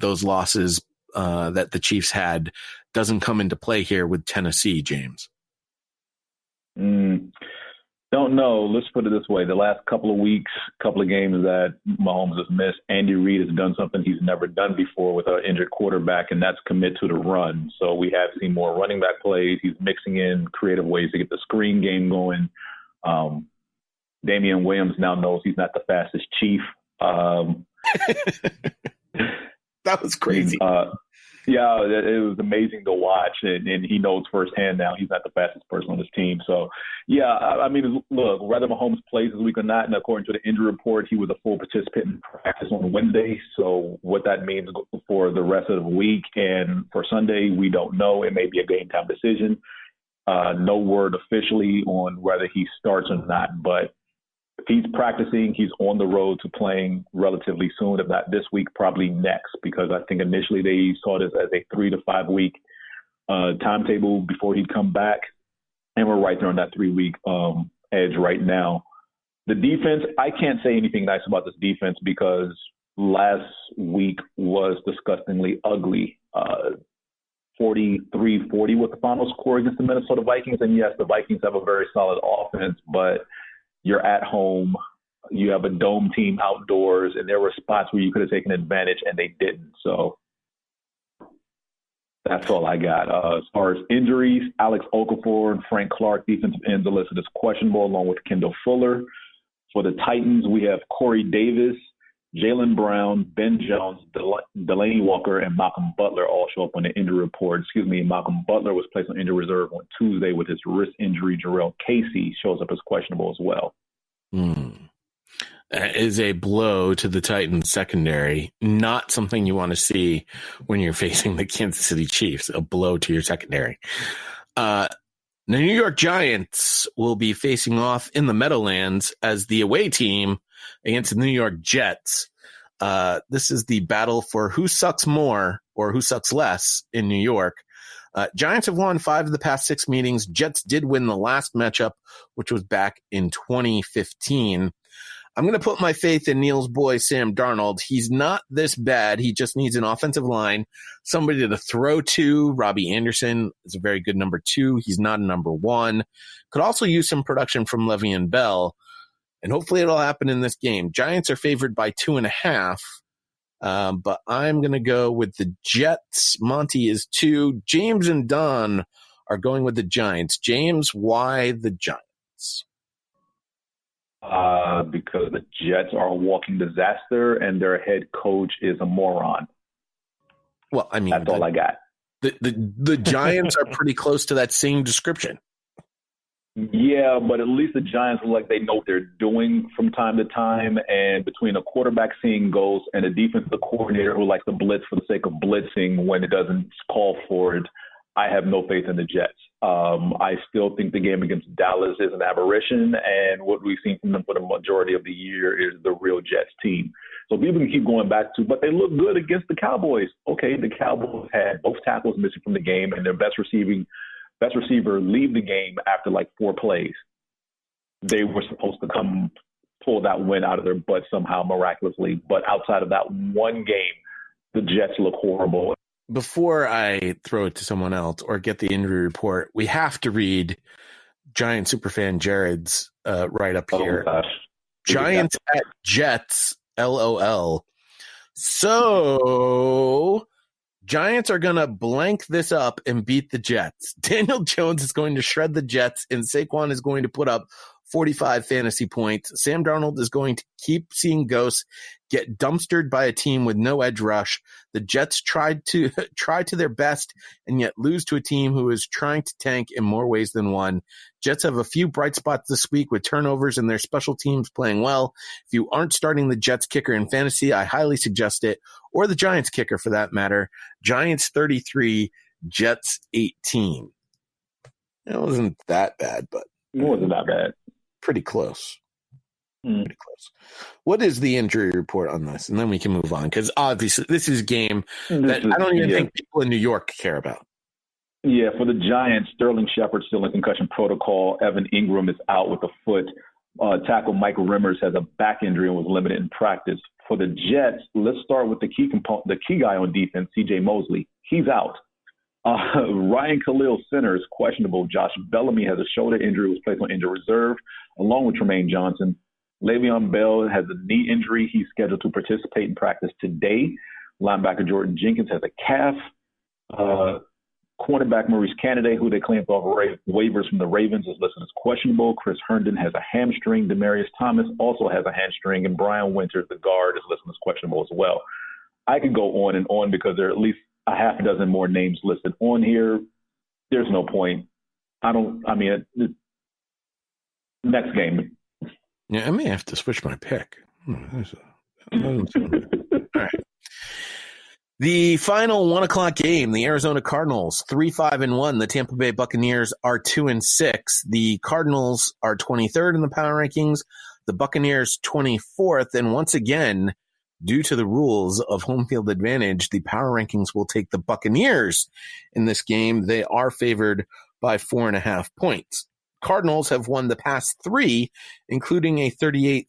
those losses that the Chiefs had doesn't come into play here with Tennessee, James? Don't know. Let's put it this way. The last couple of weeks, couple of games that Mahomes has missed, Andy Reid has done something he's never done before with an injured quarterback, and that's commit to the run. So we have seen more running back plays. He's mixing in creative ways to get the screen game going. Damian Williams now knows he's not the fastest Chief. That was crazy. Yeah, it was amazing to watch, and he knows firsthand now he's not the fastest person on his team. So, yeah, I mean, look, whether Mahomes plays this week or not, and according to the injury report, he was a full participant in practice on Wednesday. So what that means for the rest of the week and for Sunday, we don't know. It may be a game-time decision. No word officially on whether he starts or not, but if he's practicing, he's on the road to playing relatively soon, if not this week, probably next, because I think initially they saw this as a 3 to 5 week timetable before he'd come back. And we're right there on that 3-week edge right now. The defense, I can't say anything nice about this defense because last week was disgustingly ugly. 43-40 was the final score against the Minnesota Vikings. And yes, the Vikings have a very solid offense, but you're at home, you have a dome team outdoors, and there were spots where you could have taken advantage, and they didn't. So that's all I got. As far as injuries, Alex Okafor and Frank Clark, defensive ends, are listed as questionable, along with Kendall Fuller. For the Titans, we have Corey Davis, Jaylen Brown, Ben Jones, Delaney Walker, and Malcolm Butler all show up on the injury report. Malcolm Butler was placed on injury reserve on Tuesday with his wrist injury. Jarrell Casey shows up as questionable as well. That is a blow to the Titans secondary. Not something you want to see when you're facing the Kansas City Chiefs, a blow to your secondary. The New York Giants will be facing off in the Meadowlands as the away team against the New York Jets. This is the battle for who sucks more or who sucks less in New York. Giants have won 5 of the past 6 meetings. Jets did win the last matchup, which was back in 2015. I'm going to put my faith in Neil's boy, Sam Darnold. He's not this bad. He just needs an offensive line, somebody to throw to. Robbie Anderson is a very good number 2. He's not a number 1. Could also use some production from Le'Veon Bell. And hopefully it'll happen in this game. Giants are favored by 2.5, but I'm going to go with the Jets. Monty is 2. James and Don are going with the Giants. James, why the Giants? Because the Jets are a walking disaster and their head coach is a moron. Well, I mean, that's all I got. The Giants are pretty close to that same description. Yeah, but at least the Giants look like they know what they're doing from time to time. And between a quarterback seeing goals and a defensive coordinator who likes to blitz for the sake of blitzing when it doesn't call for it, I have no faith in the Jets. I still think the game against Dallas is an aberration, and what we've seen from them for the majority of the year is the real Jets team. So people can keep going back to, but they look good against the Cowboys. Okay, the Cowboys had both tackles missing from the game, and their best receiver leave the game after like 4 plays. They were supposed to come pull that win out of their butt somehow miraculously, but outside of that one game, the Jets look horrible. Before I throw it to someone else or get the injury report, we have to read Giant Superfan Jared's right up here. Gosh. Giants at Jets, LOL. So Giants are going to blank this up and beat the Jets. Daniel Jones is going to shred the Jets, and Saquon is going to put up 45 fantasy points. Sam Darnold is going to keep seeing ghosts, get dumpstered by a team with no edge rush. The Jets try to their best and yet lose to a team who is trying to tank in more ways than one. Jets have a few bright spots this week with turnovers and their special teams playing well. If you aren't starting the Jets kicker in fantasy, I highly suggest it, or the Giants kicker for that matter. Giants 33, Jets 18. It wasn't that bad, but it wasn't that bad. Pretty close. Pretty close. What is the injury report on this? And then we can move on, because obviously this is a game that I don't even think people in New York care about. Yeah, for the Giants, Sterling Shepard still in concussion protocol. Evan Ingram is out with a foot. Tackle Michael Rimmers has a back injury and was limited in practice. For the Jets, let's start with the key guy on defense, C.J. Mosley. He's out. Ryan Khalil Center is questionable. Josh Bellamy has a shoulder injury, was placed on injured reserve, along with Tremaine Johnson. Le'Veon Bell has a knee injury. He's scheduled to participate in practice today. Linebacker Jordan Jenkins has a calf. Cornerback Maurice Canady, who they claimed off waivers from the Ravens, is listed as questionable. Chris Herndon has a hamstring. Demaryius Thomas also has a hamstring. And Brian Winters, the guard, is listed as questionable as well. I could go on and on because there are at least a half a dozen more names listed on here. There's no point. Next game. Yeah, I may have to switch my pick. All right. The final 1:00 game, the Arizona Cardinals, 3-5-1. The Tampa Bay Buccaneers are 2-6. The Cardinals are 23rd in the power rankings. The Buccaneers 24th. And once again, due to the rules of home field advantage, the power rankings will take the Buccaneers in this game. They are favored by 4.5 points. Cardinals have won the past 3, including a 38-33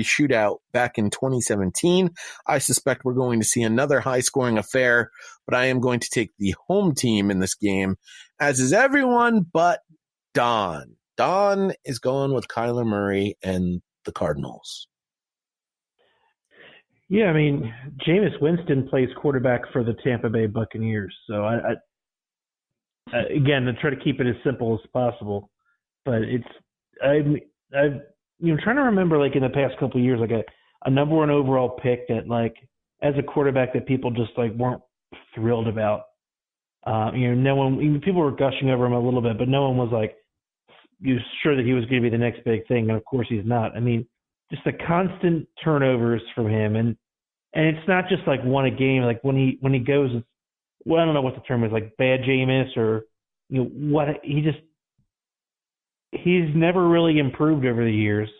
shootout back in 2017. I suspect we're going to see another high-scoring affair, but I am going to take the home team in this game, as is everyone but Don. Don is going with Kyler Murray and the Cardinals. Yeah, I mean, Jameis Winston plays quarterback for the Tampa Bay Buccaneers. So, again, to try to keep it as simple as possible. But I'm trying to remember, like, in the past couple of years, like a number one overall pick that, like, as a quarterback that people just, like, weren't thrilled about. No one, even people were gushing over him a little bit, but no one was, like, sure that he was going to be the next big thing. And, of course, he's not. I mean, just the constant turnovers from him. And it's not just, like, one a game. Like, when he goes, well, I don't know what the term is, like, bad Jameis or, he's never really improved over the years.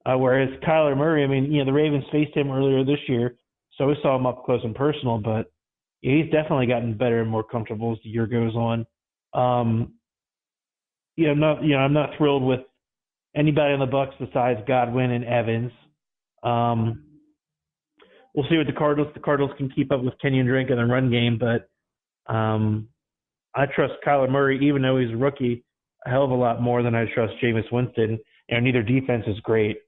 Whereas Kyler Murray, I mean, the Ravens faced him earlier this year, so we saw him up close and personal, but he's definitely gotten better and more comfortable as the year goes on. I'm not thrilled with anybody on the Bucs besides Godwin and Evans. We'll see what the Cardinals can keep up with Kenyon Drake in the run game, but I trust Kyler Murray, even though he's a rookie, a hell of a lot more than I trust Jameis Winston. Neither defense is great.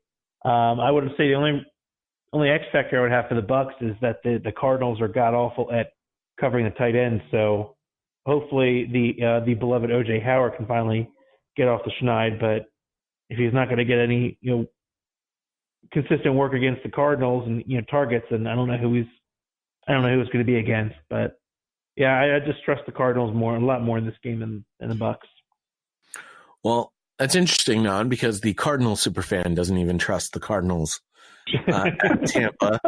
I would say the only X factor I would have for the Bucs is that the Cardinals are god awful at covering the tight end. So hopefully the beloved O.J. Howard can finally get off the schneid. But if he's not going to get any consistent work against the Cardinals and targets, then I don't know who it's going to be against. But yeah, I just trust the Cardinals a lot more in this game than the Bucs. Well, that's interesting, Nan, because the Cardinal superfan doesn't even trust the Cardinals at Tampa.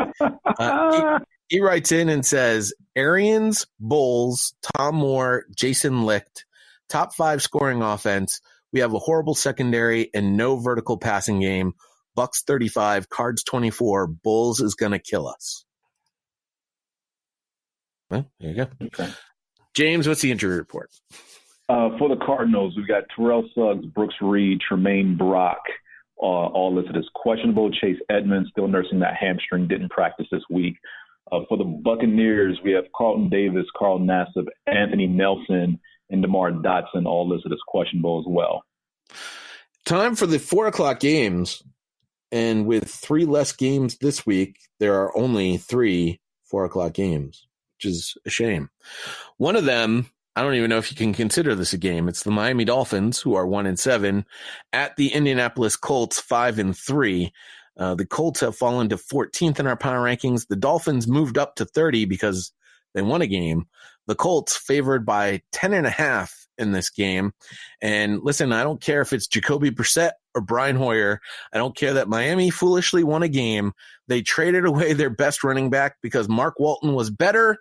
He writes in and says, Arians, Bowles, Tom Moore, Jason Licht, top 5 scoring offense. We have a horrible secondary and no vertical passing game. Bucks 35, Cards 24. Bowles is going to kill us. Well, there you go. Okay. James, what's the injury report? For the Cardinals, we've got Terrell Suggs, Brooks Reed, Tremaine Brock, all listed as questionable. Chase Edmonds still nursing that hamstring, didn't practice this week. For the Buccaneers, we have Carlton Davis, Carl Nassib, Anthony Nelson, and DeMar Dotson, all listed as questionable as well. Time for the 4:00 games. And with 3 less games this week, there are only 3 4:00 games, which is a shame. One of them, I don't even know if you can consider this a game. It's the Miami Dolphins, who are 1-7, at the Indianapolis Colts, 5-3. The Colts have fallen to 14th in our power rankings. The Dolphins moved up to 30 because they won a game. The Colts favored by 10.5 in this game. And listen, I don't care if it's Jacoby Brissett or Brian Hoyer. I don't care that Miami foolishly won a game. They traded away their best running back because Mark Walton was better,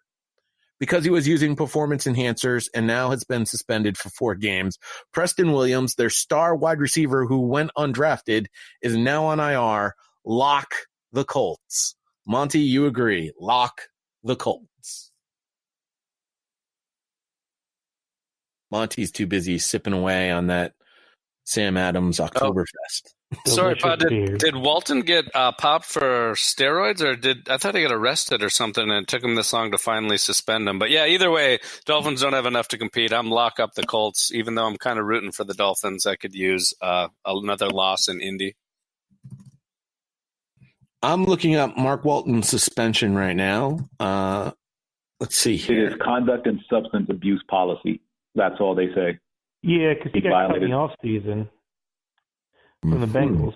because he was using performance enhancers and now has been suspended for 4 games. Preston Williams, their star wide receiver who went undrafted, is now on IR. Lock the Colts. Monty, you agree. Lock the Colts. Monty's too busy sipping away on that Sam Adams Oktoberfest. Sorry, Delicious Pod, beer. did Walton get popped for steroids, or I thought he got arrested or something, and it took him this long to finally suspend him? But yeah, either way, Dolphins don't have enough to compete. I'm lock up the Colts, even though I'm kind of rooting for the Dolphins. I could use another loss in Indy. I'm looking up Mark Walton's suspension right now. Let's see here. It is conduct and substance abuse policy. That's all they say. Yeah, because he got cut in the off season from the Bengals.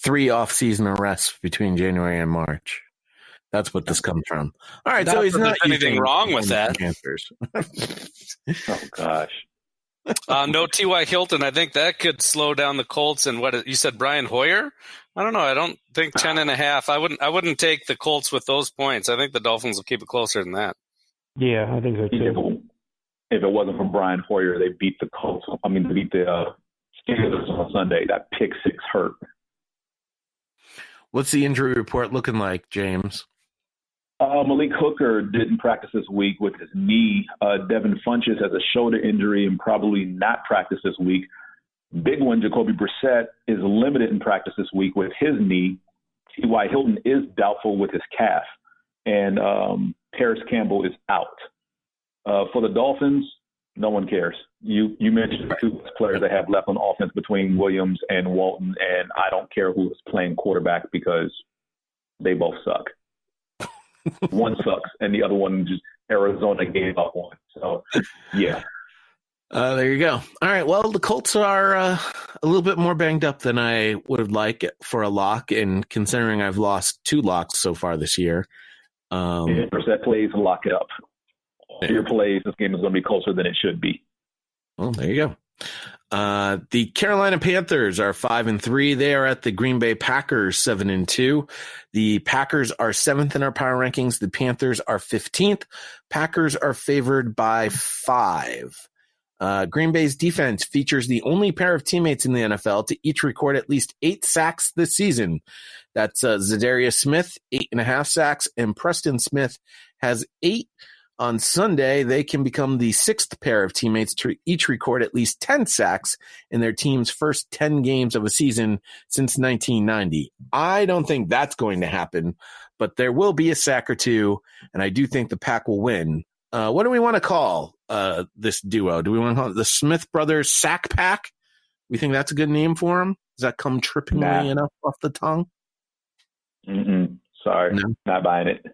3 off-season arrests between January and March. That's what this comes from. All right, Not so he's that not there's anything using wrong with that. Panthers. Oh, gosh. No T.Y. Hilton. I think that could slow down the Colts. And what you said, Brian Hoyer? I don't know. I don't think 10.5. I wouldn't take the Colts with those points. I think the Dolphins will keep it closer than that. Yeah, I think so too. If it wasn't for Brian Hoyer, they beat the Colts. They beat the Steelers on Sunday. That pick six hurt. What's the injury report looking like, James? Malik Hooker didn't practice this week with his knee. Devin Funchess has a shoulder injury and probably not practice this week. Big one, Jacoby Brissett is limited in practice this week with his knee. T.Y. Hilton is doubtful with his calf. And Paris Campbell is out. For the Dolphins, no one cares. You mentioned the 2 players they have left on offense between Williams and Walton, and I don't care who is playing quarterback because they both suck. One sucks, and the other one just Arizona gave up on. So, yeah. There you go. All right. Well, the Colts are a little bit more banged up than I would have liked for a lock, and considering I've lost 2 locks so far this year. If Brissett plays, lock it up. All your plays, this game is going to be closer than it should be. Well, there you go. The Carolina Panthers are 5-3. They are at the Green Bay Packers 7-2. The Packers are 7th in our power rankings. The Panthers are 15th. Packers are favored by 5. Green Bay's defense features the only pair of teammates in the NFL to each record at least 8 sacks this season. That's Zadarius Smith, 8.5 sacks, and Preston Smith has 8. On Sunday, they can become the 6th pair of teammates to each record at least 10 sacks in their team's first 10 games of a season since 1990. I don't think that's going to happen, but there will be a sack or 2, and I do think the Pack will win. What do we want to call this duo? Do we want to call it the Smith Brothers Sack Pack? We think that's a good name for them? Does that come trippingly enough off the tongue? Sorry, No? Not buying it.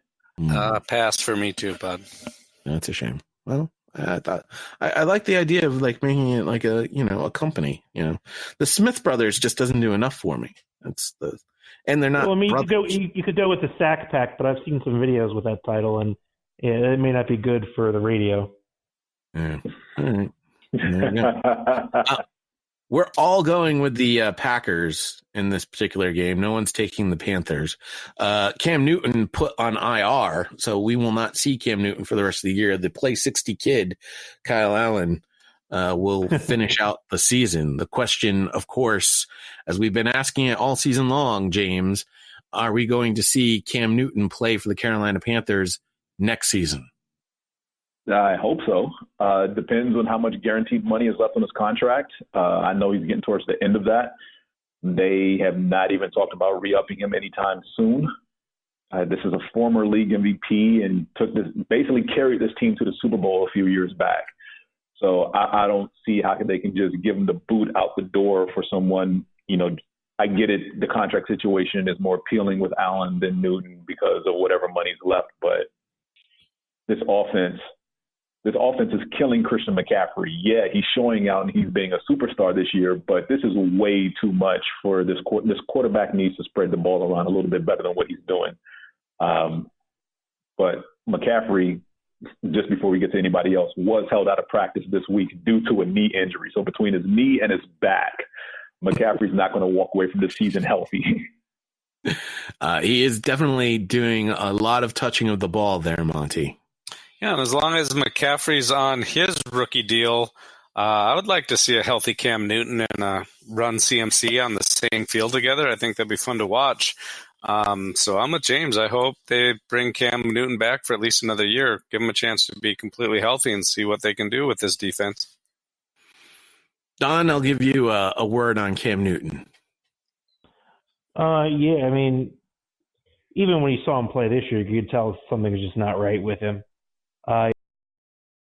Pass for me too, bud. That's a shame. Well, I thought I like the idea of like making it like a company. The Smith Brothers just doesn't do enough for me. And they're not. Well, I mean, brothers. you could go with the Sack Pack, but I've seen some videos with that title, and it may not be good for the radio. Yeah. All right. There you go. We're all going with the Packers in this particular game. No one's taking the Panthers. Cam Newton put on IR, so we will not see Cam Newton for the rest of the year. The Play 60 kid, Kyle Allen, will finish out the season. The question, of course, as we've been asking it all season long, James, are we going to see Cam Newton play for the Carolina Panthers next season? I hope so. Depends on how much guaranteed money is left on his contract. I know he's getting towards the end of that. They have not even talked about re-upping him anytime soon. This is a former league MVP and basically carried this team to the Super Bowl a few years back. So I don't see how they can just give him the boot out the door for someone. I get it. The contract situation is more appealing with Allen than Newton because of whatever money's left. But this offense is killing Christian McCaffrey. Yeah, he's showing out and he's being a superstar this year, but this is way too much for this quarterback needs to spread the ball around a little bit better than what he's doing. But McCaffrey, just before we get to anybody else, was held out of practice this week due to a knee injury. So between his knee and his back, McCaffrey's not going to walk away from the season healthy. He is definitely doing a lot of touching of the ball there, Monty. Yeah, and as long as McCaffrey's on his rookie deal, I would like to see a healthy Cam Newton and run CMC on the same field together. I think that'd be fun to watch. So I'm with James. I hope they bring Cam Newton back for at least another year, give him a chance to be completely healthy and see what they can do with this defense. Don, I'll give you a word on Cam Newton. Yeah, I mean, even when you saw him play this year, you could tell something was just not right with him.